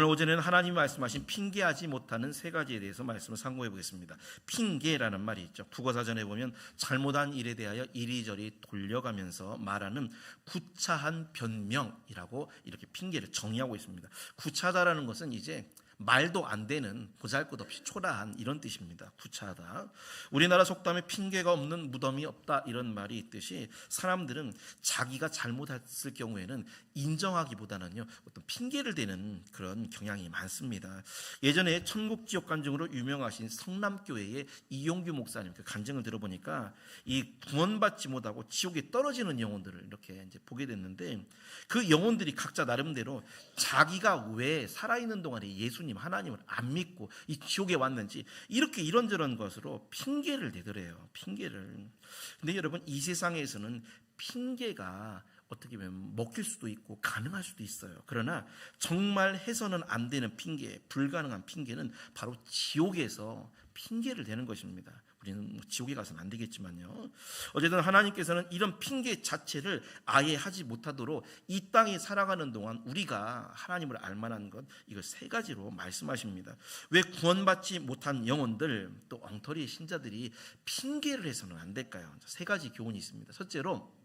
오늘 오전에는 하나님이 말씀하신 핑계하지 못하는 세 가지에 대해서 말씀을 상고해 보겠습니다. 핑계라는 말이 있죠. 국어사전에 보면 잘못한 일에 대하여 이리저리 돌려가면서 말하는 구차한 변명이라고 이렇게 핑계를 정의하고 있습니다. 구차하다라는 것은 이제 말도 안 되는 보잘것없이 초라한 이런 뜻입니다. 구차하다. 우리나라 속담에 핑계가 없는 무덤이 없다 이런 말이 있듯이 사람들은 자기가 잘못했을 경우에는 인정하기보다는요 어떤 핑계를 대는 그런 경향이 많습니다. 예전에 천국지옥 간증으로 유명하신 성남교회의 이용규 목사님 그 간증을 들어보니까 이 구원받지 못하고 지옥에 떨어지는 영혼들을 이렇게 이제 보게 됐는데 그 영혼들이 각자 나름대로 자기가 왜 살아있는 동안에 예수님 하나님을 안 믿고 이 지옥에 왔는지 이렇게 이런저런 것으로 핑계를 대더래요. 핑계를. 근데 여러분 이 세상에서는 핑계가 어떻게 보면 먹힐 수도 있고 가능할 수도 있어요. 그러나 정말 해서는 안 되는 핑계, 불가능한 핑계는 바로 지옥에서 핑계를 대는 것입니다. 우리는 지옥에 가서는 안 되겠지만요. 어쨌든 하나님께서는 이런 핑계 자체를 아예 하지 못하도록 이 땅에 살아가는 동안 우리가 하나님을 알만한 것 이걸 세 가지로 말씀하십니다. 왜 구원받지 못한 영혼들 또 엉터리 신자들이 핑계를 해서는 안 될까요? 세 가지 교훈이 있습니다. 첫째로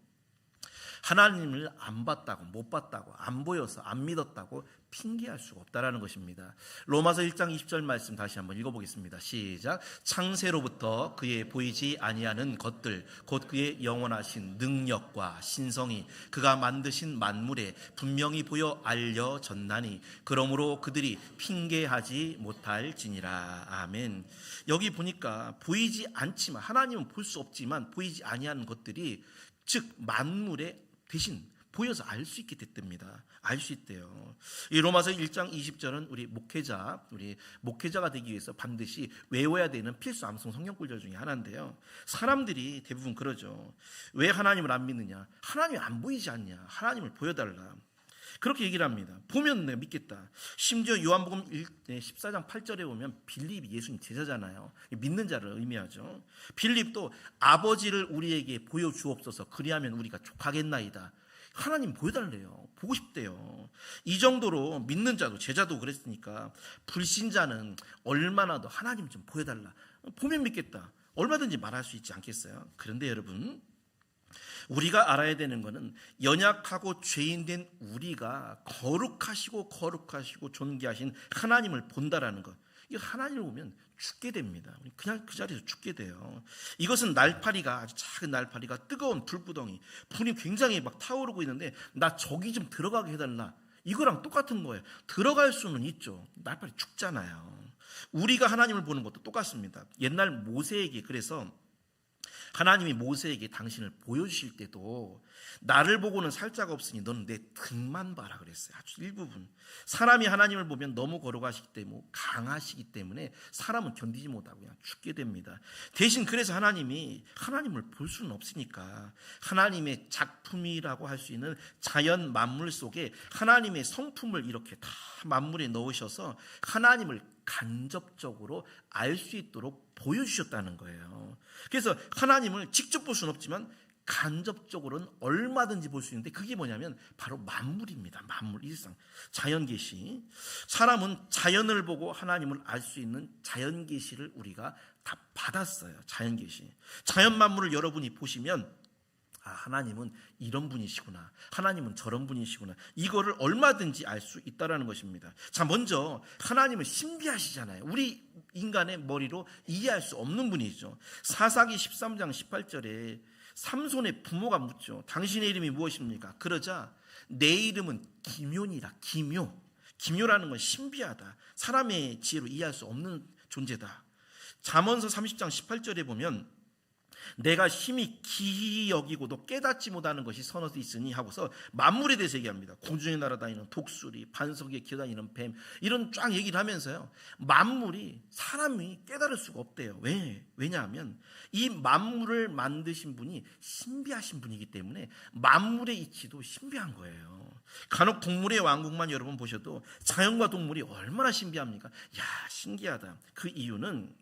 하나님을 안 봤다고 못 봤다고 안 보여서 안 믿었다고 핑계할 수가 없다라는 것입니다. 로마서 1장 20절 말씀 다시 한번 읽어보겠습니다. 시작. 창세로부터 그의 보이지 아니하는 것들 곧 그의 영원하신 능력과 신성이 그가 만드신 만물에 분명히 보여 알려졌나니 그러므로 그들이 핑계하지 못할지니라. 아멘. 여기 보니까 보이지 않지만 하나님은 볼 수 없지만 보이지 아니하는 것들이 즉 만물에 대신 보여서 알 수 있게 됐답니다. 알 수 있대요. 이 로마서 1장 20절은 우리 목회자가 되기 위해서 반드시 외워야 되는 필수 암송 성경 구절 중에 하나인데요. 사람들이 대부분 그러죠. 왜 하나님을 안 믿느냐? 하나님이 안 보이지 않냐? 하나님을 보여달라. 그렇게 얘기를 합니다. 보면 내가 믿겠다. 심지어 요한복음 14장 8절에 보면 빌립이 예수님 제자잖아요. 믿는 자를 의미하죠. 빌립도 아버지를 우리에게 보여주옵소서 그리하면 우리가 족하겠나이다. 하나님 보여달래요. 보고 싶대요. 이 정도로 믿는 자도 제자도 그랬으니까 불신자는 얼마나 더 하나님 좀 보여달라. 보면 믿겠다. 얼마든지 말할 수 있지 않겠어요? 그런데 여러분 우리가 알아야 되는 것은 연약하고 죄인된 우리가 거룩하시고 존귀하신 하나님을 본다라는 것. 이 하나님을 보면 죽게 됩니다. 그냥 그 자리에서 죽게 돼요. 이것은 날파리가 아주 작은 날파리가 뜨거운 불구덩이 불이 굉장히 막 타오르고 있는데 나 저기 좀 들어가게 해달라. 이거랑 똑같은 거예요. 들어갈 수는 있죠. 날파리 죽잖아요. 우리가 하나님을 보는 것도 똑같습니다. 옛날 모세에게 그래서 하나님이 모세에게 당신을 보여주실 때도 나를 보고는 살자가 없으니 너는 내 등만 봐라 그랬어요. 아주 일부분. 사람이 하나님을 보면 너무 거룩하시기 때문에 강하시기 때문에 사람은 견디지 못하고 그냥 죽게 됩니다. 대신 그래서 하나님을 볼 수는 없으니까 하나님의 작품이라고 할 수 있는 자연 만물 속에 하나님의 성품을 이렇게 다 만물에 넣으셔서 하나님을 간접적으로 알 수 있도록 보여주셨다는 거예요. 그래서 하나님을 직접 볼 수는 없지만 간접적으로는 얼마든지 볼 수 있는데 그게 뭐냐면 바로 만물입니다. 만물 일상 자연 계시. 사람은 자연을 보고 하나님을 알 수 있는 자연 계시를 우리가 다 받았어요. 자연 계시. 자연 만물을 여러분이 보시면 하나님은 이런 분이시구나. 하나님은 저런 분이시구나. 이거를 얼마든지 알 수 있다라는 것입니다. 자, 먼저 하나님은 신비하시잖아요. 우리 인간의 머리로 이해할 수 없는 분이죠. 사사기 13장 18절에 삼손의 부모가 묻죠. 당신의 이름이 무엇입니까? 그러자 내 이름은 기묘니라. 기묘라는 건 신비하다. 사람의 지혜로 이해할 수 없는 존재다. 잠언서 30장 18절에 보면 내가 심히 기이 여기고도 깨닫지 못하는 것이 서너서 있으니 하고서 만물에 대해서 얘기합니다. 공중에 날아다니는 독수리, 반석 위에 기어다니는 뱀 이런 쫙 얘기를 하면서요. 만물이 사람이 깨달을 수가 없대요. 왜냐하면 이 만물을 만드신 분이 신비하신 분이기 때문에 만물의 이치도 신비한 거예요. 간혹 동물의 왕국만 여러분 보셔도 자연과 동물이 얼마나 신비합니까? 신기하다. 그 이유는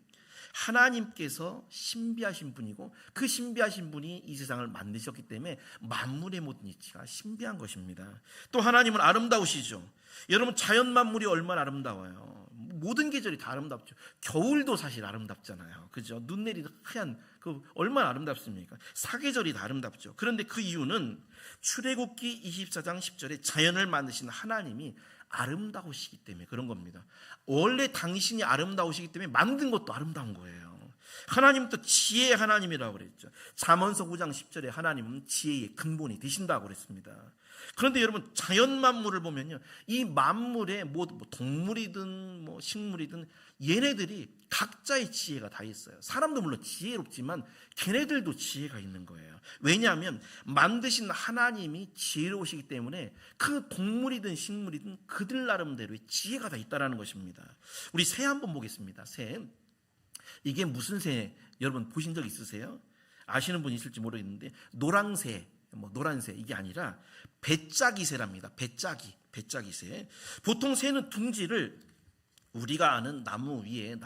하나님께서 신비하신 분이고 그 신비하신 분이 이 세상을 만드셨기 때문에 만물의 모든 이치가 신비한 것입니다. 또 하나님은 아름다우시죠. 여러분, 자연 만물이 얼마나 아름다워요. 모든 계절이 다 아름답죠. 겨울도 사실 아름답잖아요. 그죠? 눈 내리는 하얀 그 얼마나 아름답습니까? 사계절이 다 아름답죠. 그런데 그 이유는 출애굽기 24장 10절에 자연을 만드신 하나님이 아름다우시기 때문에 그런 겁니다. 원래 당신이 아름다우시기 때문에 만든 것도 아름다운 거예요. 하나님은 또 지혜의 하나님이라고 그랬죠. 잠언서 9장 10절에 하나님은 지혜의 근본이 되신다고 그랬습니다. 그런데 여러분, 자연 만물을 보면요, 이 만물에 뭐 동물이든 뭐 식물이든 얘네들이 각자의 지혜가 다 있어요. 사람도 물론 지혜롭지만 걔네들도 지혜가 있는 거예요. 왜냐하면 만드신 하나님이 지혜로우시기 때문에 그 동물이든 식물이든 그들 나름대로의 지혜가 다 있다는 것입니다. 우리 새 한번 보겠습니다. 새. 이게 무슨 새 여러분 보신 적 있으세요? 아시는 분 있을지 모르겠는데 노란새, 노란새 이게 아니라 배짜기새랍니다. 배짜기새. 보통 새는 둥지를 우리가 아는 나무 위에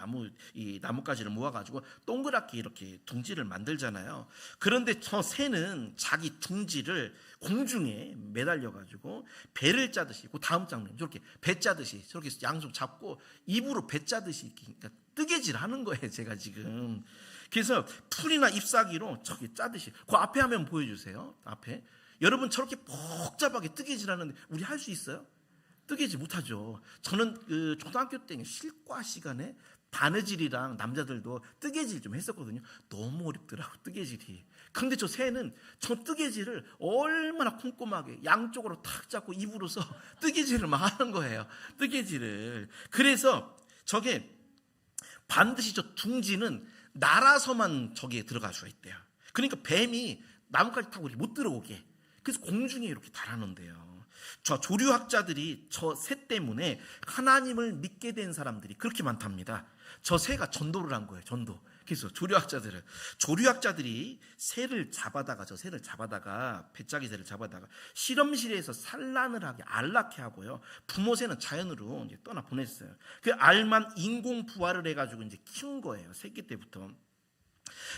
나뭇가지를 모아가지고 동그랗게 이렇게 둥지를 만들잖아요. 그런데 저 새는 자기 둥지를 공중에 매달려가지고 배를 짜듯이, 그 다음 장면 저렇게 배 짜듯이 저렇게 양손 잡고 입으로 배 짜듯이 그러니까 뜨개질 하는 거예요. 제가 지금 그래서 풀이나 잎사귀로 저기 짜듯이 그 앞에 화면 보여주세요. 앞에 여러분 저렇게 복잡하게 뜨개질 하는데 우리 할 수 있어요? 뜨개질 못하죠. 저는 그 초등학교 때 실과 시간에 바느질이랑 남자들도 뜨개질 좀 했었거든요. 너무 어렵더라고 뜨개질이. 그런데 저 새는 저 뜨개질을 얼마나 꼼꼼하게 양쪽으로 탁 잡고 입으로서 뜨개질을 막 하는 거예요. 뜨개질을. 그래서 저게 반드시 저 둥지는 날아서만 저기에 들어갈 수가 있대요. 그러니까 뱀이 나뭇가지 타고 못 들어오게. 그래서 공중에 이렇게 달아놓는데요. 저 조류학자들이 저 새 때문에 하나님을 믿게 된 사람들이 그렇게 많답니다. 저 새가 전도를 한 거예요. 전도. 그래서 조류학자들이 새를 잡아다가 배짜기 새를 잡아다가 실험실에서 산란을 하게 안락해 하고요. 부모 새는 자연으로 이제 떠나 보냈어요. 그 알만 인공 부화를 해가지고 이제 키운 거예요. 새끼 때부터.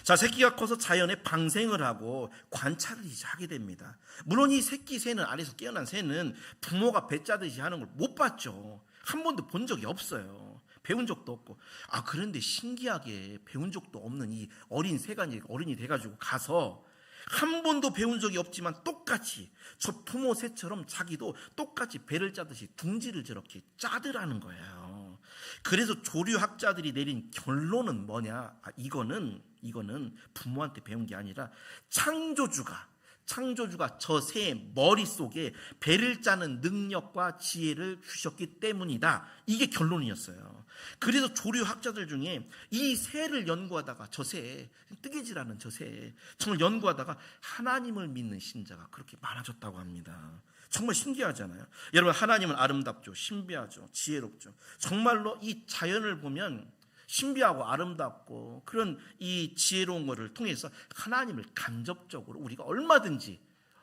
자, 새끼가 커서 자연에 방생을 하고 관찰을 이제 하게 됩니다. 물론 이 새끼 새는, 안에서 깨어난 새는 부모가 배 짜듯이 하는 걸 못 봤죠. 한 번도 본 적이 없어요. 배운 적도 없고. 그런데 신기하게 배운 적도 없는 이 어린 새가 이제 어른이 돼가지고 가서 한 번도 배운 적이 없지만 똑같이 저 부모 새처럼 자기도 똑같이 배를 짜듯이 둥지를 저렇게 짜더라는 거예요. 그래서 조류학자들이 내린 결론은 뭐냐? 이거는 부모한테 배운 게 아니라 창조주가 저 새의 머릿속에 배를 짜는 능력과 지혜를 주셨기 때문이다. 이게 결론이었어요. 그래서 조류학자들 중에 이 새를 연구하다가 뜨개질하는 저 새 정말 연구하다가 하나님을 믿는 신자가 그렇게 많아졌다고 합니다. 정말 신기하잖아요. 여러분, 하나님은 아름답죠. 신비하죠. 지혜롭죠. 정말로 이 자연을 보면 신비하고 아름답고 그런 이 지혜로운 것을 통해서 하나님을 간접적으로 우리가 얼마든지,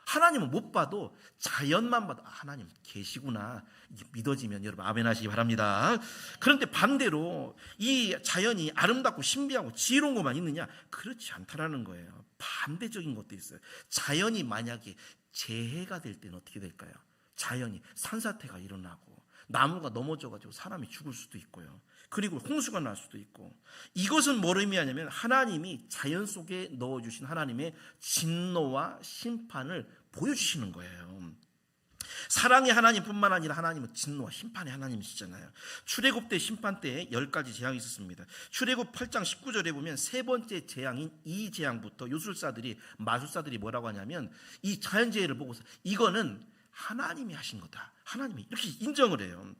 하나님은 못 봐도 자연만 봐도 하나님 계시구나 이게 믿어지면 여러분 아멘 하시기 바랍니다. 그런데 반대로 이 자연이 아름답고 신비하고 지혜로운 것만 있느냐? 그렇지 않다라는 거예요. 반대적인 것도 있어요. 자연이 만약에 재해가 될 때는 어떻게 될까요? 자연이 산사태가 일어나고 나무가 넘어져가지고 사람이 죽을 수도 있고요. 그리고 홍수가 날 수도 있고. 이것은 뭘 의미하냐면 하나님이 자연 속에 넣어주신 하나님의 진노와 심판을 보여주시는 거예요. 사랑의 하나님뿐만 아니라 하나님은 진노와 심판의 하나님이시잖아요. 출애굽 때 심판 때에 10가지 재앙이 있었습니다. 출애굽 8장 19절에 보면 세 번째 재앙인 이 재앙부터 마술사들이 뭐라고 하냐면 이 자연재해를 보고서 이거는 하나님이 하신 거다. 하나님이 이렇게 인정을 해요.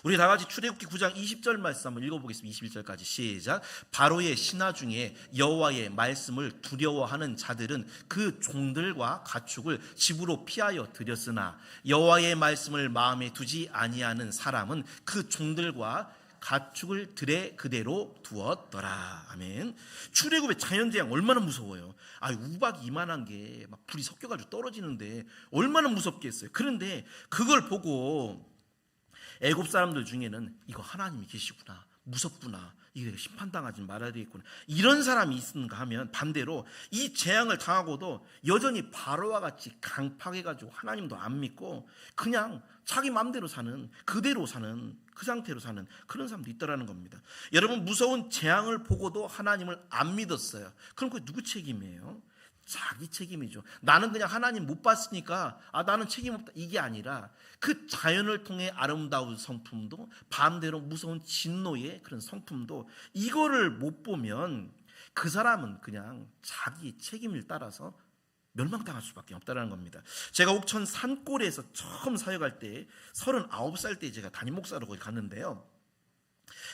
우리 다 같이 출애굽기 9장 20절 말씀 한번 읽어보겠습니다. 21절까지 시작. 바로의 신하 중에 여호와의 말씀을 두려워하는 자들은 그 종들과 가축을 집으로 피하여 들였으나 여호와의 말씀을 마음에 두지 아니하는 사람은 그 종들과 가축을 들에 그대로 두었더라. 아멘. 출애굽의 자연재앙 얼마나 무서워요. 우박이 이만한 게 막 불이 섞여가지고 떨어지는데 얼마나 무섭겠어요. 그런데 그걸 보고 애굽 사람들 중에는 이거 하나님이 계시구나, 무섭구나. 이게 내가 심판당하지 말아야 되겠구나. 이런 사람이 있는가 하면 반대로 이 재앙을 당하고도 여전히 바로와 같이 강팍해가지고 하나님도 안 믿고 그냥 자기 마음대로 사는, 그대로 사는, 그 상태로 사는 그런 사람도 있더라는 겁니다. 여러분, 무서운 재앙을 보고도 하나님을 안 믿었어요. 그럼 그게 누구 책임이에요? 자기 책임이죠. 나는 그냥 하나님 못 봤으니까 나는 책임 없다, 이게 아니라 그 자연을 통해 아름다운 성품도 반대로 무서운 진노의 그런 성품도 이거를 못 보면 그 사람은 그냥 자기 책임을 따라서 멸망당할 수밖에 없다는 겁니다. 제가 옥천 산골에서 처음 사역할 때 39살 때 제가 담임 목사로 거기 갔는데요.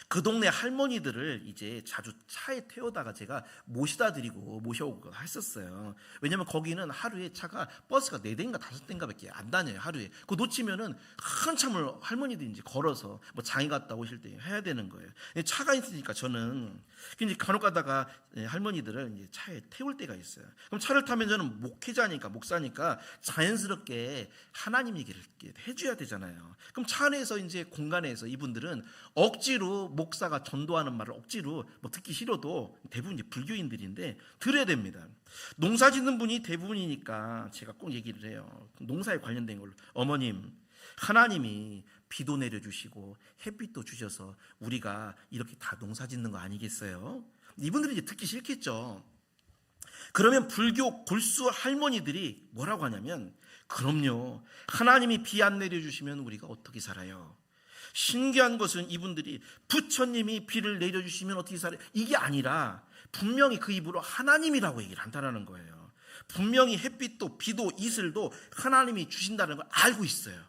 그 동네 할머니들을 이제 자주 차에 태우다가 제가 모시다 드리고 모셔오고 했었어요. 왜냐면 거기는 하루에 차가 버스가 4대인가 5대인가 밖에 안 다녀요. 하루에. 그거 놓치면은 한참을 할머니들이 이제 걸어서 뭐 장에 갔다 오실 때 해야 되는 거예요. 차가 있으니까 저는 이제 간혹 가다가 할머니들을 이제 차에 태울 때가 있어요. 그럼 차를 타면 저는 목회자니까, 목사니까 자연스럽게 하나님 얘기를 해줘야 되잖아요. 그럼 차 안에서 이제 공간에서 이분들은 억지로 목사가 전도하는 말을 억지로 뭐 듣기 싫어도 대부분 이제 불교인들인데 들어야 됩니다. 농사 짓는 분이 대부분이니까 제가 꼭 얘기를 해요. 농사에 관련된 걸로. 어머님, 하나님이 비도 내려주시고 햇빛도 주셔서 우리가 이렇게 다 농사 짓는 거 아니겠어요? 이분들이 이제 듣기 싫겠죠. 그러면 불교 골수 할머니들이 뭐라고 하냐면, 그럼요, 하나님이 비 안 내려주시면 우리가 어떻게 살아요? 신기한 것은 이분들이 부처님이 비를 내려주시면 어떻게 살아요? 이게 아니라 분명히 그 입으로 하나님이라고 얘기를 한다는 거예요. 분명히 햇빛도 비도 이슬도 하나님이 주신다는 걸 알고 있어요.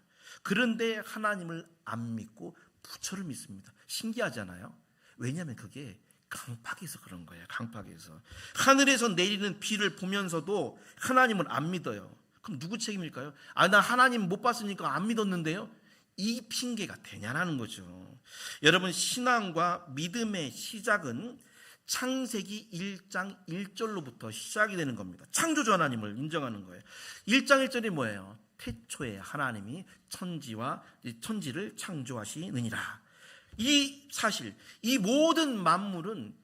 그런데 하나님을 안 믿고 부처를 믿습니다. 신기하잖아요. 왜냐하면 그게 강팍해서 그런 거예요. 강팍해서 하늘에서 내리는 비를 보면서도 하나님을 안 믿어요. 그럼 누구 책임일까요? 나 하나님 못 봤으니까 안 믿었는데요. 이 핑계가 되냐라는 거죠. 여러분, 신앙과 믿음의 시작은 창세기 1장 1절로부터 시작이 되는 겁니다. 창조주 하나님을 인정하는 거예요. 1장 1절이 뭐예요? 태초에 하나님이 천지를 창조하시느니라. 이 사실, 이 모든 만물은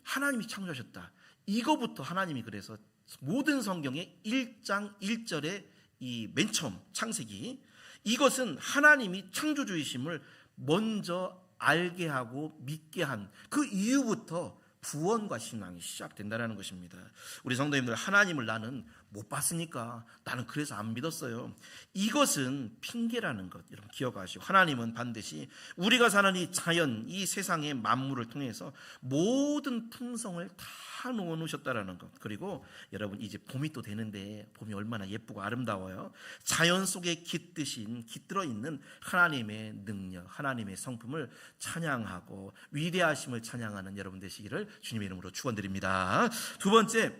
하나님이 창조하셨다. 이거부터 하나님이 그래서 모든 성경의 1장 1절의 이 맨 처음 창세기, 이것은 하나님이 창조주이심을 먼저 알게 하고 믿게 한 그 이후부터 구원과 신앙이 시작된다는 것입니다. 우리 성도님들, 하나님을 나는 못 봤으니까 나는 그래서 안 믿었어요, 이것은 핑계라는 것 여러분 기억하시고, 하나님은 반드시 우리가 사는 이 자연, 이 세상의 만물을 통해서 모든 품성을 다 놓으셨다라는 것. 그리고 여러분, 이제 봄이 또 되는데 봄이 얼마나 예쁘고 아름다워요. 자연 속에 깃들어 있는 하나님의 능력, 하나님의 성품을 찬양하고 위대하심을 찬양하는 여러분 되시기를 주님의 이름으로 축원드립니다. 두 번째,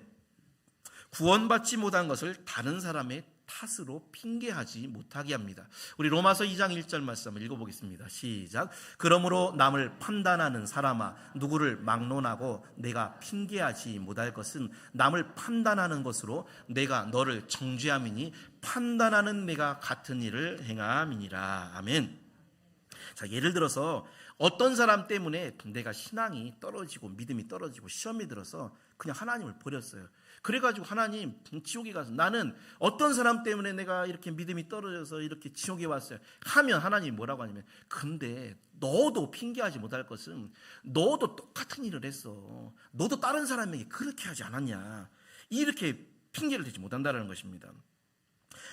구원받지 못한 것을 다른 사람의 탓으로 핑계하지 못하게 합니다. 우리 로마서 2장 1절 말씀을 읽어보겠습니다. 시작. 그러므로 남을 판단하는 사람아, 누구를 막론하고 내가 핑계하지 못할 것은 남을 판단하는 것으로 내가 너를 정죄함이니 판단하는 내가 같은 일을 행함이니라. 아멘. 자, 예를 들어서 어떤 사람 때문에 내가 신앙이 떨어지고 믿음이 떨어지고 시험이 들어서 그냥 하나님을 버렸어요. 그래가지고 하나님, 지옥에 가서 나는 어떤 사람 때문에 내가 이렇게 믿음이 떨어져서 이렇게 지옥에 왔어요 하면 하나님이 뭐라고 하냐면, 근데 너도 핑계하지 못할 것은 너도 똑같은 일을 했어, 너도 다른 사람에게 그렇게 하지 않았냐, 이렇게 핑계를 대지 못한다는 것입니다.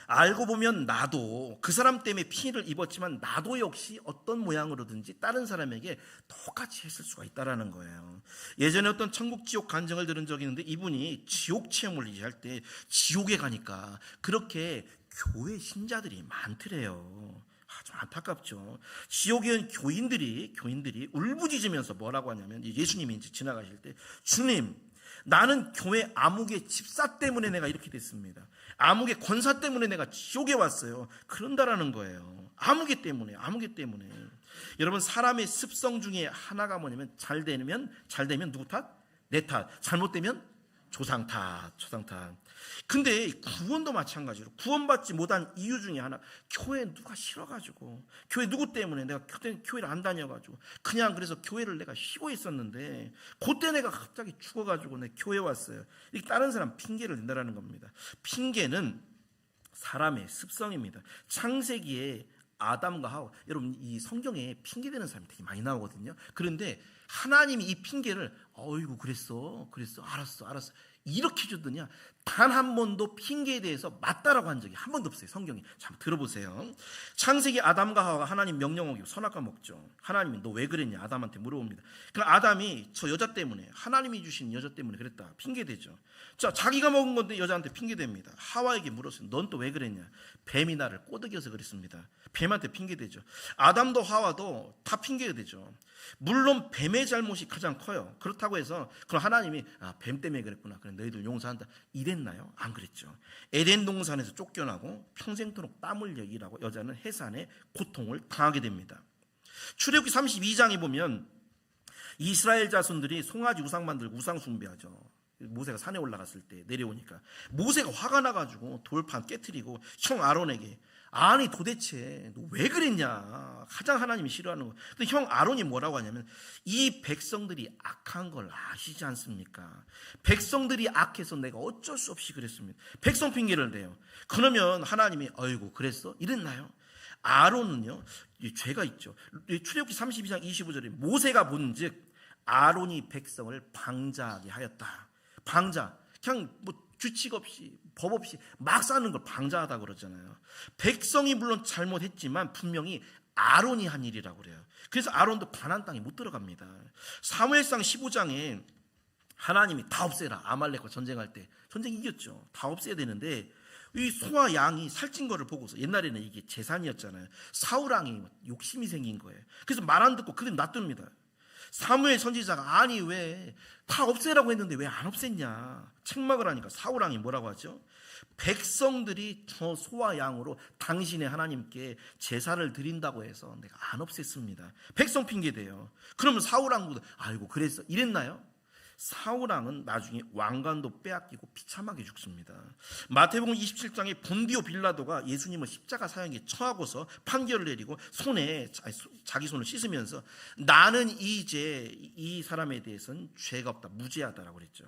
알고 보면 나도 그 사람 때문에 피해를 입었지만 나도 역시 어떤 모양으로든지 다른 사람에게 똑같이 했을 수가 있다는 거예요. 예전에 어떤 천국 지옥 간증을 들은 적이 있는데, 이분이 지옥 체험을 얘기할 때 지옥에 가니까 그렇게 교회 신자들이 많더래요. 좀 안타깝죠. 지옥에 교인들이 울부짖으면서 뭐라고 하냐면, 예수님이 이제 지나가실 때, 주님, 나는 교회 암흑의 집사 때문에 내가 이렇게 됐습니다. 암흑의 권사 때문에 내가 지옥에 왔어요. 그런다라는 거예요. 암흑의 때문에. 여러분, 사람의 습성 중에 하나가 뭐냐면, 잘 되면 누구 탓? 내 탓. 잘못되면 조상 탓. 근데 구원도 마찬가지로 구원받지 못한 이유 중에 하나, 교회 누가 싫어가지고, 교회 누구 때문에 내가 교회를 안 다녀가지고 그냥 그래서 교회를 내가 쉬고 있었는데 그때 내가 갑자기 죽어가지고 내 교회 왔어요. 이렇게 다른 사람 핑계를 댄다는 겁니다. 핑계는 사람의 습성입니다. 창세기에 아담과 하와, 여러분 이 성경에 핑계대는 사람이 되게 많이 나오거든요. 그런데 하나님이 이 핑계를 어이구 그랬어 알았어 이렇게 주더냐, 단 한 번도 핑계에 대해서 맞다라고 한 적이 한 번도 없어요. 성경에 참 들어보세요. 창세기 아담과 하와가 하나님 명령 어기고 선악과 먹죠. 하나님이 너 왜 그랬냐 아담한테 물어봅니다. 그럼 아담이 저 여자 때문에, 하나님이 주신 여자 때문에 그랬다 핑계대죠. 자, 자기가 먹은 건데 여자한테 핑계댑니다. 하와에게 물었어요. 넌 또 왜 그랬냐. 뱀이 나를 꼬드겨서 그랬습니다. 뱀한테 핑계대죠. 아담도 하와도 다 핑계대죠. 물론 뱀의 잘못이 가장 커요. 그렇다고 해서 그럼 하나님이 뱀 때문에 그랬구나, 그래 너희들 용서한다 이랬나요? 안 그랬죠. 에덴 동산에서 쫓겨나고 평생토록 땀 흘려 일하고 여자는 해산의 고통을 당하게 됩니다. 출애굽기 32장에 보면 이스라엘 자손들이 송아지 우상 만들고 우상 숭배하죠. 모세가 산에 올라갔을 때 내려오니까 모세가 화가 나가지고 돌판 깨트리고 형 아론에게, 아니 도대체 너 왜 그랬냐, 가장 하나님이 싫어하는 거. 근데 형 아론이 뭐라고 하냐면, 이 백성들이 악한 걸 아시지 않습니까? 백성들이 악해서 내가 어쩔 수 없이 그랬습니다. 백성 핑계를 대요. 그러면 하나님이 어이구 그랬어? 이랬나요? 아론은요 죄가 있죠. 출애굽기 32장 25절에 모세가 본즉 아론이 백성을 방자하게 하였다. 방자, 그냥 뭐 규칙 없이 법 없이 막 사는 걸 방자하다 그러잖아요. 백성이 물론 잘못했지만 분명히 아론이 한 일이라고 그래요. 그래서 아론도 가나안 땅에 못 들어갑니다. 사무엘상 15장에 하나님이 다 없애라, 아말렉과 전쟁할 때 전쟁 이겼죠. 다 없애야 되는데 이 소와 양이 살찐 거를 보고서, 옛날에는 이게 재산이었잖아요. 사울 왕이 욕심이 생긴 거예요. 그래서 말 안 듣고 그냥 놔둡니다. 사무엘 선지자가 아니 왜 다 없애라고 했는데 왜 안 없앴냐 책망을 하니까 사울 왕이 뭐라고 하죠? 백성들이 저 소와 양으로 당신의 하나님께 제사를 드린다고 해서 내가 안 없앴습니다. 백성 핑계대요. 그러면 사울 왕도 아이고 그랬어 이랬나요? 사울 왕은 나중에 왕관도 빼앗기고 비참하게 죽습니다. 마태복음 27장에 본디오 빌라도가 예수님을 십자가 사형에 처하고서 판결을 내리고 손에 자기 손을 씻으면서 나는 이제 이 사람에 대해서는 죄가 없다, 무죄하다라고 그랬죠.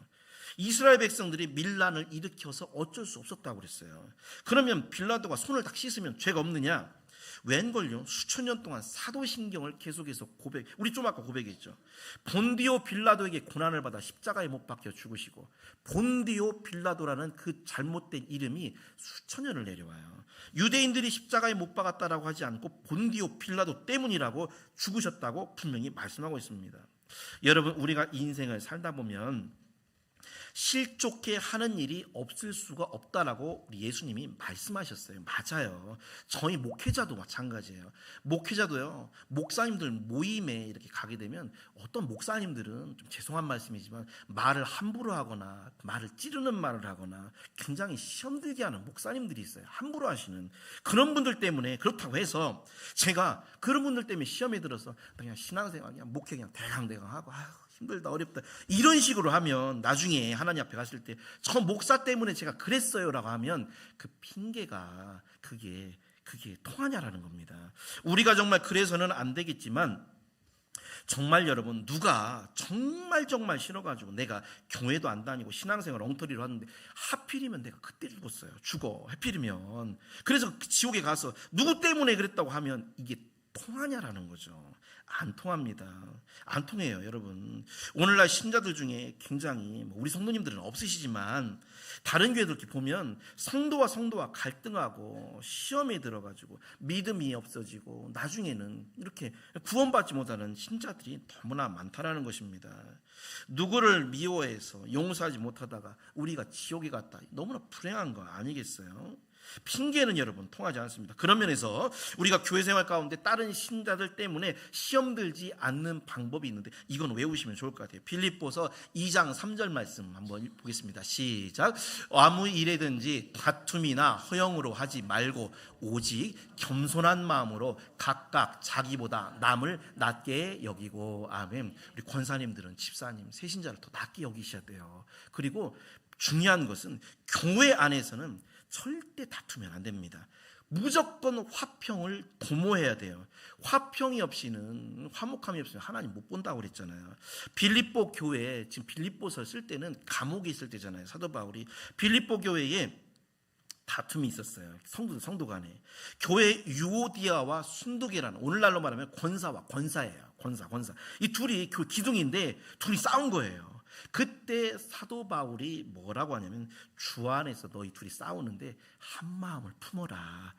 이스라엘 백성들이 밀란을 일으켜서 어쩔 수 없었다고 그랬어요. 그러면 빌라도가 손을 딱 씻으면 죄가 없느냐? 웬걸요? 수천 년 동안 사도신경을 계속해서 우리 좀 아까 고백했죠. 본디오 빌라도에게 고난을 받아 십자가에 못 박혀 죽으시고, 본디오 빌라도라는 그 잘못된 이름이 수천 년을 내려와요. 유대인들이 십자가에 못 박았다라고 하지 않고 본디오 빌라도 때문이라고 죽으셨다고 분명히 말씀하고 있습니다. 여러분, 우리가 인생을 살다 보면 실족해 하는 일이 없을 수가 없다라고 우리 예수님이 말씀하셨어요. 맞아요. 저희 목회자도 마찬가지예요. 목회자도요, 목사님들 모임에 이렇게 가게 되면 어떤 목사님들은 좀 죄송한 말씀이지만 말을 함부로 하거나 말을 찌르는 말을 하거나 굉장히 시험 들게 하는 목사님들이 있어요. 함부로 하시는 그런 분들 때문에, 그렇다고 해서 제가 그런 분들 때문에 시험에 들어서 그냥 신앙생활 그냥 목회 그냥 대강 하고 힘들다 어렵다 이런 식으로 하면 나중에 하나님 앞에 갔을 때 저 목사 때문에 제가 그랬어요라고 하면 그 핑계가 그게 통하냐라는 겁니다. 우리가 정말 그래서는 안 되겠지만, 정말 여러분 누가 정말 싫어가지고 내가 교회도 안 다니고 신앙생활 엉터리로 하는데 하필이면 내가 그때 죽어 하필이면, 그래서 지옥에 가서 누구 때문에 그랬다고 하면 이게 통하냐라는 거죠. 안 통합니다. 안 통해요, 여러분. 오늘날 신자들 중에 굉장히 우리 성도님들은 없으시지만 다른 교회들 이렇게 보면 성도와 갈등하고 시험에 들어가지고 믿음이 없어지고 나중에는 이렇게 구원받지 못하는 신자들이 너무나 많다라는 것입니다. 누구를 미워해서 용서하지 못하다가 우리가 지옥에 갔다, 너무나 불행한 거 아니겠어요? 핑계는 여러분 통하지 않습니다. 그런 면에서 우리가 교회 생활 가운데 다른 신자들 때문에 시험 들지 않는 방법이 있는데 이건 외우시면 좋을 것 같아요. 빌립보서 2장 3절 말씀 한번 보겠습니다. 시작. 아무 일에든지 다툼이나 허영으로 하지 말고 오직 겸손한 마음으로 각각 자기보다 남을 낮게 여기고. 아멘. 우리 권사님들은 집사님, 세신자를 더 낮게 여기셔야 돼요. 그리고 중요한 것은 교회 안에서는 절대 다투면 안 됩니다. 무조건 화평을 도모해야 돼요. 화평이 없이는, 화목함이 없이는 하나님 못 본다고 그랬잖아요. 빌립보 교회, 지금 빌립보서 쓸 때는 감옥에 있을 때잖아요. 사도 바울이 빌립보 교회에 다툼이 있었어요. 성도 간에. 교회 유오디아와 순두계라는, 오늘날로 말하면 권사와 권사예요. 권사. 이 둘이 기둥인데 둘이 싸운 거예요. 그때 사도 바울이 뭐라고 하냐면, 주 안에서 너희 둘이 싸우는데 한 마음을 품어라.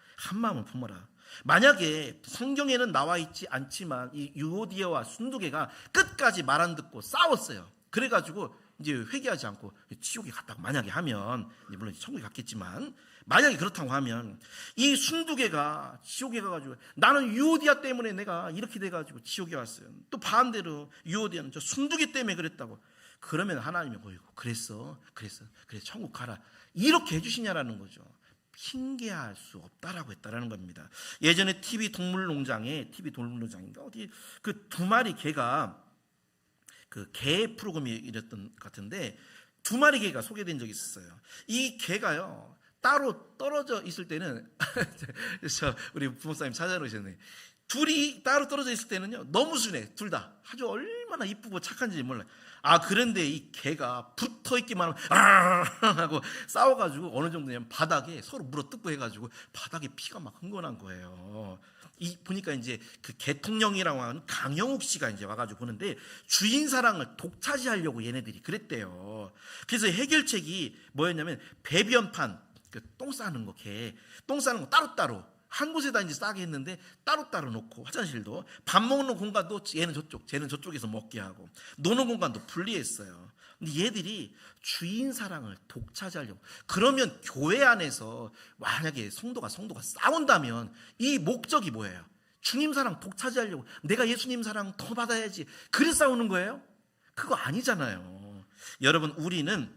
만약에 성경에는 나와 있지 않지만 이 유오디아와 순두계가 끝까지 말 안 듣고 싸웠어요. 그래가지고 이제 회개하지 않고 지옥에 갔다고 만약에 하면, 물론 천국에 갔겠지만, 만약에 그렇다고 하면 이 순두계가 지옥에 가가지고 나는 유오디아 때문에 내가 이렇게 돼가지고 지옥에 왔어요. 또 반대로 유오디아는 저 순두계 때문에 그랬다고. 그러면 하나님이 보이고 그래 천국 가라 이렇게 해주시냐라는 거죠. 핑계할 수 없다라고 했다라는 겁니다. 예전에 TV 동물농장인가 어디 그 두 마리 개가 그 개 프로그램이 이랬던 것 같은데, 두 마리 개가 소개된 적이 있었어요. 이 개가요 따로 떨어져 있을 때는 우리 부모님 찾아오셨네. 둘이 따로 떨어져 있을 때는요 너무 순해. 둘 다 아주 얼마나 이쁘고 착한지 몰라요. 그런데 이 개가 붙어 있기만 하면 하고 싸워가지고 어느 정도냐면 바닥에 서로 물어뜯고 해가지고 바닥에 피가 막 흥건한 거예요. 보니까 이제 그 개통령이라고 하는 강영욱 씨가 이제 와가지고 보는데, 주인 사랑을 독차지하려고 얘네들이 그랬대요. 그래서 해결책이 뭐였냐면, 배변판, 똥 싸는 거, 똥 싸는 거 따로따로 한 곳에다 이제 싸게 했는데 따로따로 놓고, 화장실도 밥 먹는 공간도 얘는 저쪽, 쟤는 저쪽에서 먹게 하고, 노는 공간도 분리했어요. 근데 얘들이 주인 사랑을 독차지하려고. 그러면 교회 안에서 만약에 성도가 싸운다면 이 목적이 뭐예요? 주님 사랑 독차지하려고, 내가 예수님 사랑 더 받아야지, 그래서 싸우는 거예요? 그거 아니잖아요. 여러분, 우리는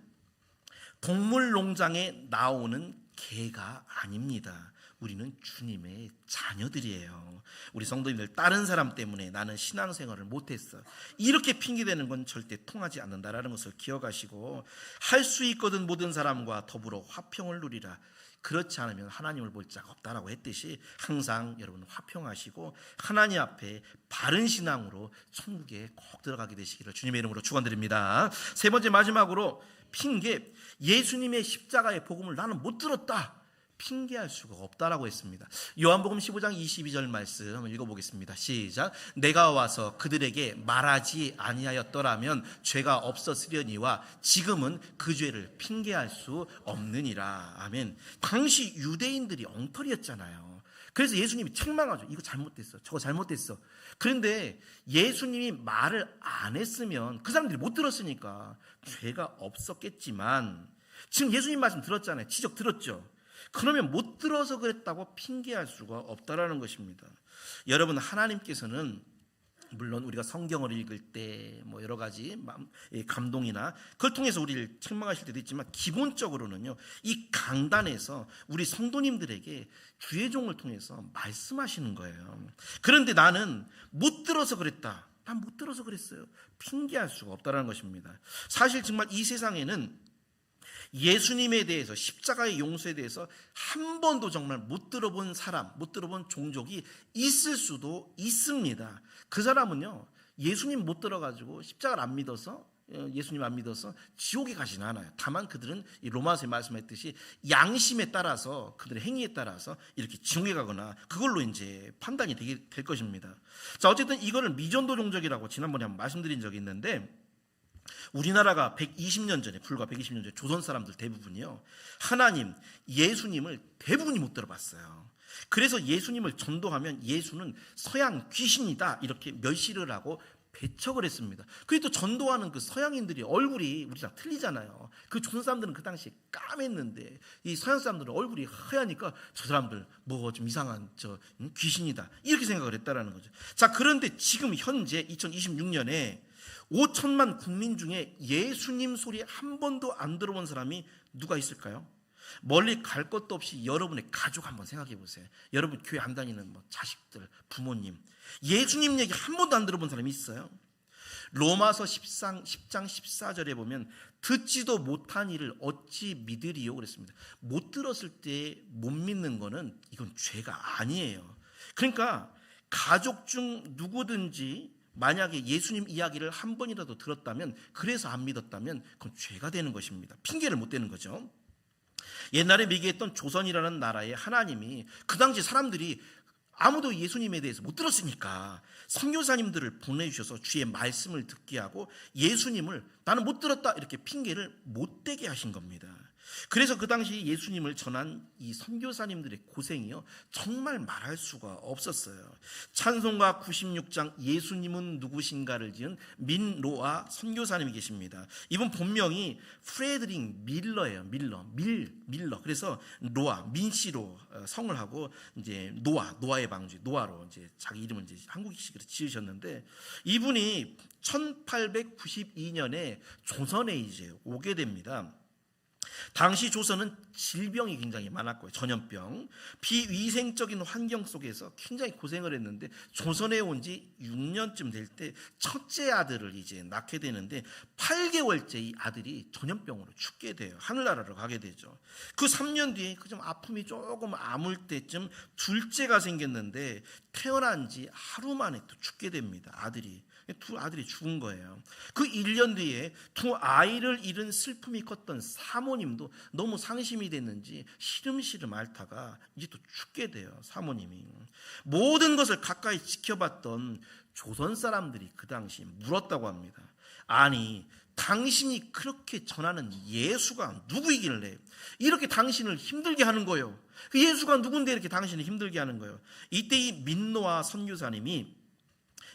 동물농장에 나오는 개가 아닙니다. 우리는 주님의 자녀들이에요. 우리 성도님들, 다른 사람 때문에 나는 신앙생활을 못했어, 이렇게 핑계대는 건 절대 통하지 않는다라는 것을 기억하시고, 할 수 있거든 모든 사람과 더불어 화평을 누리라. 그렇지 않으면 하나님을 볼 자가 없다라고 했듯이 항상 여러분 화평하시고 하나님 앞에 바른 신앙으로 천국에 꼭 들어가게 되시기를 주님의 이름으로 축원드립니다. 세 번째, 마지막으로 핑계. 예수님의 십자가의 복음을 나는 못 들었다, 핑계할 수가 없다라고 했습니다. 요한복음 15장 22절 말씀 읽어보겠습니다. 시작. 내가 와서 그들에게 말하지 아니하였더라면 죄가 없었으려니와 지금은 그 죄를 핑계할 수 없느니라. 아멘. 당시 유대인들이 엉터리였잖아요. 그래서 예수님이 책망하죠. 이거 잘못됐어, 저거 잘못됐어. 그런데 예수님이 말을 안 했으면 그 사람들이 못 들었으니까 죄가 없었겠지만, 지금 예수님 말씀 들었잖아요. 지적 들었죠. 그러면 못 들어서 그랬다고 핑계할 수가 없다라는 것입니다. 여러분, 하나님께서는 물론 우리가 성경을 읽을 때 뭐 여러 가지 감동이나 그걸 통해서 우리를 책망하실 때도 있지만, 기본적으로는요 이 강단에서 우리 성도님들에게 주의 종을 통해서 말씀하시는 거예요. 그런데 나는 못 들어서 그랬다, 난 못 들어서 그랬어요, 핑계할 수가 없다라는 것입니다. 사실 정말 이 세상에는 예수님에 대해서, 십자가의 용서에 대해서 한 번도 정말 못 들어본 사람, 못 들어본 종족이 있을 수도 있습니다. 그 사람은요 예수님 못 들어가지고 십자가를 안 믿어서, 예수님 안 믿어서 지옥에 가지는 않아요. 다만 그들은 이 로마서에 말씀했듯이 양심에 따라서, 그들의 행위에 따라서 이렇게 지옥에 가거나 그걸로 이제 판단이 될 것입니다. 자, 어쨌든 이거를 미전도 종족이라고 지난번에 한번 말씀드린 적이 있는데, 우리나라가 120년 전에, 불과 120년 전에 조선 사람들 대부분이요 하나님, 예수님을 대부분이 못 들어봤어요. 그래서 예수님을 전도하면 예수는 서양 귀신이다 이렇게 멸시를 하고 배척을 했습니다. 그리고 또 전도하는 그 서양인들이 얼굴이 우리랑 틀리잖아요. 그 조선 사람들은 그 당시에 까맸는데 이 서양 사람들은 얼굴이 하얘니까 저 사람들 뭐 좀 이상한 귀신이다 이렇게 생각을 했다라는 거죠. 자, 그런데 지금 현재 2026년에 5천만 국민 중에 예수님 소리 한 번도 안 들어본 사람이 누가 있을까요? 멀리 갈 것도 없이 여러분의 가족 한번 생각해 보세요. 여러분 교회 안 다니는 자식들, 부모님, 예수님 얘기 한 번도 안 들어본 사람이 있어요? 로마서 10장 14절에 보면 듣지도 못한 일을 어찌 믿으리요 그랬습니다. 못 들었을 때 못 믿는 거는 이건 죄가 아니에요. 그러니까 가족 중 누구든지 만약에 예수님 이야기를 한 번이라도 들었다면, 그래서 안 믿었다면 그건 죄가 되는 것입니다. 핑계를 못 대는 거죠. 옛날에 미개했던 조선이라는 나라에 하나님이 그 당시 사람들이 아무도 예수님에 대해서 못 들었으니까 선교사님들을 보내주셔서 주의 말씀을 듣게 하고 예수님을 나는 못 들었다 이렇게 핑계를 못 대게 하신 겁니다. 그래서 그 당시 예수님을 전한 이 선교사님들의 고생이요 정말 말할 수가 없었어요. 찬송가 96장 예수님은 누구신가를 지은 민로아 선교사님이 계십니다. 이분 본명이 프레드릭 밀러예요. 밀러. 그래서 로아 민씨로 성을 하고 이제 노아의 방주 노아로 이제 자기 이름을 이제 한국식으로 지으셨는데, 이분이 1892년에 조선에 이제 오게 됩니다. 당시 조선은 질병이 굉장히 많았고요. 전염병, 비위생적인 환경 속에서 굉장히 고생을 했는데 조선에 온 지 6년쯤 될 때 첫째 아들을 이제 낳게 되는데 8개월째 이 아들이 전염병으로 죽게 돼요. 하늘나라로 가게 되죠. 그 3년 뒤에 그 좀 아픔이 조금 아물 때쯤 둘째가 생겼는데 태어난 지 하루 만에 또 죽게 됩니다. 두 아들이 죽은 거예요. 그 1년 뒤에 두 아이를 잃은 슬픔이 컸던 사모님도 너무 상심이 됐는지 시름시름 앓다가 이제 또 죽게 돼요. 사모님이. 모든 것을 가까이 지켜봤던 조선 사람들이 그 당시 물었다고 합니다. 아니, 당신이 그렇게 전하는 예수가 누구이길래 이렇게 당신을 힘들게 하는 거예요? 그 예수가 누군데 이렇게 당신을 힘들게 하는 거예요? 이때 이 민노아 선교사님이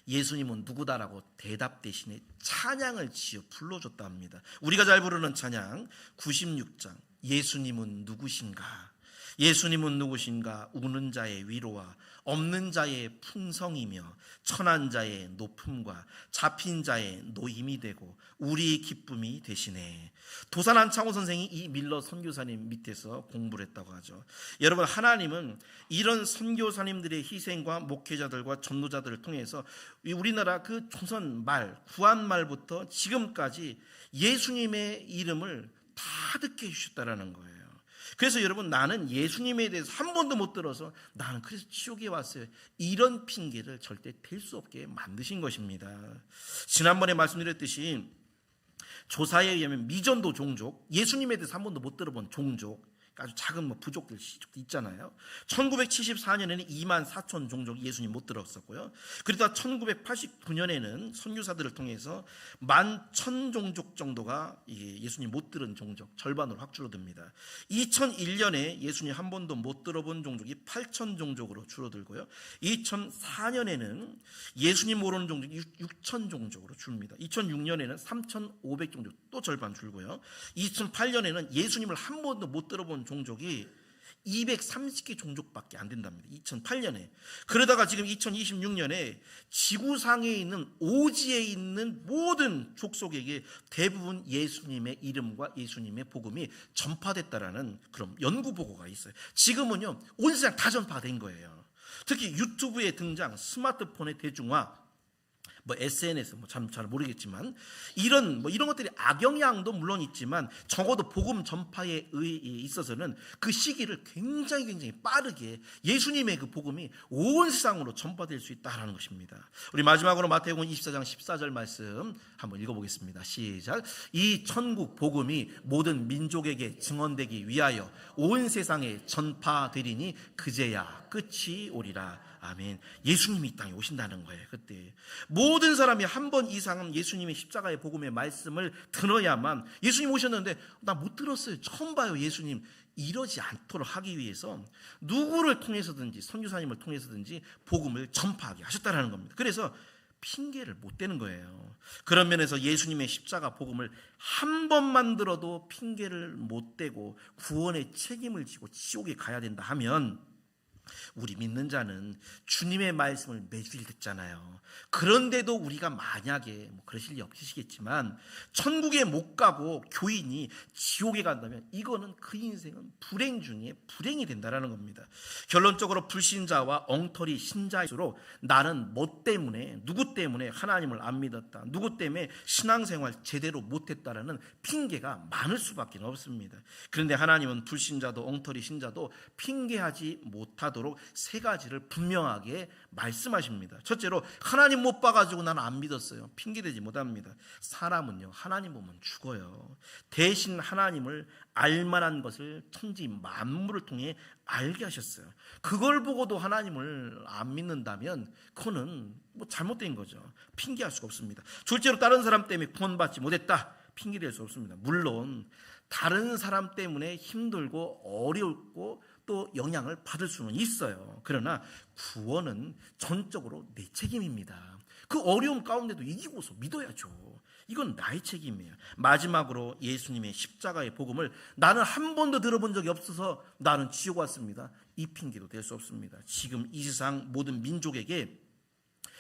예수님은 누구다라고 대답 대신에 찬양을 지어 불러줬다 합니다. 우리가 잘 부르는 찬양 96장 예수님은 누구신가? 예수님은 누구신가? 우는 자의 위로와 없는 자의 풍성이며 천한 자의 높음과 잡힌 자의 노임이 되고 우리의 기쁨이 되시네. 도산 안창호 선생이 이 밀러 선교사님 밑에서 공부를 했다고 하죠. 여러분, 하나님은 이런 선교사님들의 희생과 목회자들과 전도자들을 통해서 우리나라 그 조선 말 구한 말부터 지금까지 예수님의 이름을 다 듣게 해주셨다라는 거예요. 그래서 여러분, 나는 예수님에 대해서 한 번도 못 들어서 나는 그래서 지옥에 왔어요, 이런 핑계를 절대 댈 수 없게 만드신 것입니다. 지난번에 말씀드렸듯이 조사에 의하면 미전도 종족, 예수님에 대해서 한 번도 못 들어본 종족, 아주 작은 부족들, 시족도 있잖아요. 1974년에는 2만 4천 종족이 예수님 못 들었었고요. 그러다 1989년에는 선교사들을 통해서 11,000종족 정도가 예수님 못 들은 종족 절반으로 확 줄어듭니다. 2001년에 예수님 한 번도 못 들어본 종족이 8,000종족으로 줄어들고요. 2004년에는 예수님 모르는 종족이 6,000종족으로 줄입니다. 2006년에는 3,500종족 또 절반 줄고요. 2008년에는 예수님을 한 번도 못 들어본 종족이 230개 종족밖에 안 된답니다. 2008년에. 그러다가 지금 2026년에 지구상에 있는 오지에 있는 모든 족속에게 대부분 예수님의 이름과 예수님의 복음이 전파됐다라는 그런 연구 보고가 있어요. 지금은요, 온 세상 다 전파된 거예요. 특히 유튜브의 등장, 스마트폰의 대중화, SNS 잘 모르겠지만 이런 것들이 악영향도 물론 있지만 적어도 복음 전파에 있어서는 그 시기를 굉장히 빠르게 예수님의 그 복음이 온 세상으로 전파될 수 있다라는 것입니다. 우리 마지막으로 마태복음 24장 14절 말씀 한번 읽어보겠습니다. 시작. 이 천국 복음이 모든 민족에게 증언되기 위하여 온 세상에 전파되리니 그제야 끝이 오리라. 아멘. 예수님이 이 땅에 오신다는 거예요. 그때 모든 사람이 한 번 이상은 예수님의 십자가의 복음의 말씀을 들어야만, 예수님 오셨는데 나 못 들었어요, 처음 봐요 예수님, 이러지 않도록 하기 위해서 누구를 통해서든지 선교사님을 통해서든지 복음을 전파하게 하셨다는 겁니다. 그래서 핑계를 못 대는 거예요. 그런 면에서 예수님의 십자가 복음을 한 번만 들어도 핑계를 못 대고 구원의 책임을 지고 지옥에 가야 된다 하면, 우리 믿는 자는 주님의 말씀을 매주일 듣잖아요. 그런데도 우리가 만약에 그러실 리 없으시겠지만 천국에 못 가고 교인이 지옥에 간다면 이거는 그 인생은 불행 중에 불행이 된다는 겁니다. 결론적으로 불신자와 엉터리 신자일수록 나는 뭐 때문에, 누구 때문에 하나님을 안 믿었다, 누구 때문에 신앙생활 제대로 못했다라는 핑계가 많을 수밖에 없습니다. 그런데 하나님은 불신자도 엉터리 신자도 핑계하지 못하도록 세 가지를 분명하게 말씀하십니다. 첫째로, 하나님 못 봐가지고 나는 안 믿었어요. 핑계대지 못합니다. 사람은요, 하나님 보면 죽어요. 대신 하나님을 알만한 것을 천지 만물을 통해 알게 하셨어요. 그걸 보고도 하나님을 안 믿는다면 그거는 잘못된 거죠. 핑계할 수가 없습니다. 둘째로, 다른 사람 때문에 구원받지 못했다, 핑계댈 수 없습니다. 물론 다른 사람 때문에 힘들고 어렵고 또 영향을 받을 수는 있어요. 그러나 구원은 전적으로 내 책임입니다. 그 어려움 가운데도 이기고서 믿어야죠. 이건 나의 책임이에요. 마지막으로, 예수님의 십자가의 복음을 나는 한 번도 들어본 적이 없어서 나는 지옥 왔습니다, 이 핑계도 될 수 없습니다. 지금 이 세상 모든 민족에게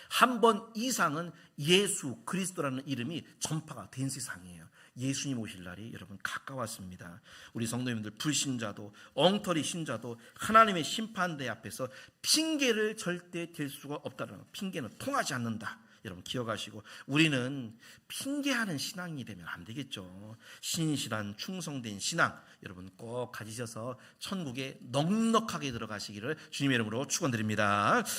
한 번 이상은 예수 그리스도라는 이름이 전파가 된 세상이에요. 예수님 오실 날이 여러분 가까웠습니다. 우리 성도님들, 불신자도 엉터리 신자도 하나님의 심판대 앞에서 핑계를 절대 댈 수가 없다는 것, 핑계는 통하지 않는다, 여러분 기억하시고, 우리는 핑계하는 신앙이 되면 안 되겠죠. 신실한 충성된 신앙 여러분 꼭 가지셔서 천국에 넉넉하게 들어가시기를 주님의 이름으로 축원드립니다.